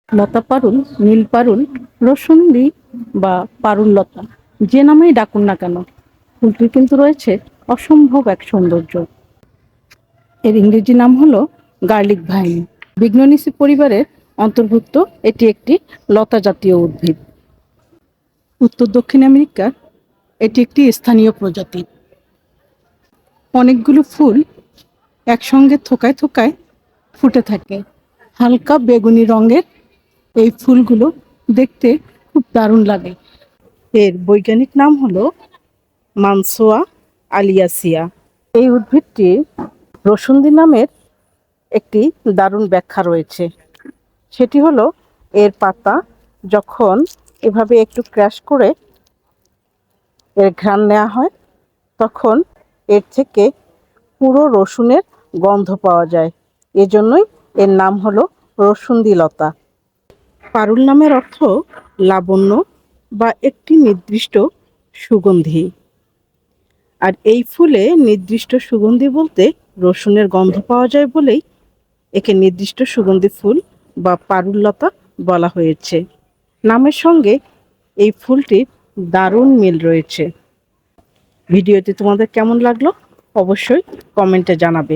লতা পারুল, নীল পারুল, রসুন্দি বা পারুল লতা, যে নামেই ডাকুন না কেন, ফুলটির কিন্তু রয়েছে অসম্ভব এক সৌন্দর্য। এর ইংরেজি নাম হলো গার্লিক ভাইন। বিগ্নোনিসি পরিবারের অন্তর্ভুক্ত এটি একটি লতা জাতীয় উদ্ভিদ। উত্তর দক্ষিণ আমেরিকার এটি একটি স্থানীয় প্রজাতি। অনেকগুলো ফুল একসঙ্গে থোকায় থোকায় ফুটে থাকে। হালকা বেগুনি রঙের এই ফুলগুলো দেখতে খুব দারুণ লাগে। এর বৈজ্ঞানিক নাম হলো মানসোয়া আলিয়াসিয়া। এই উদ্ভিদটি রসুন্দি নামের একটি দারুণ ব্যাখ্যা রয়েছে। সেটি হলো এর পাতা যখন এভাবে একটু ক্র্যাশ করে এর ঘ্রাণ নেওয়া হয়, তখন এর থেকে পুরো রসুনের গন্ধ পাওয়া যায়। এজন্যই এর নাম হলো রসুন্দি লতা। পারুল নামের অর্থ লাবণ্য বা একটি নির্দিষ্ট সুগন্ধি। আর এই ফুলে নির্দিষ্ট সুগন্ধি বলতে রসুনের গন্ধ পাওয়া যায় বলেই একে নির্দিষ্ট সুগন্ধি ফুল বা পারুল লতা বলা হয়েছে। নামের সঙ্গে এই ফুলটির দারুণ মিল রয়েছে। ভিডিওটি তোমাদের কেমন লাগলো অবশ্যই কমেন্টে জানাবে।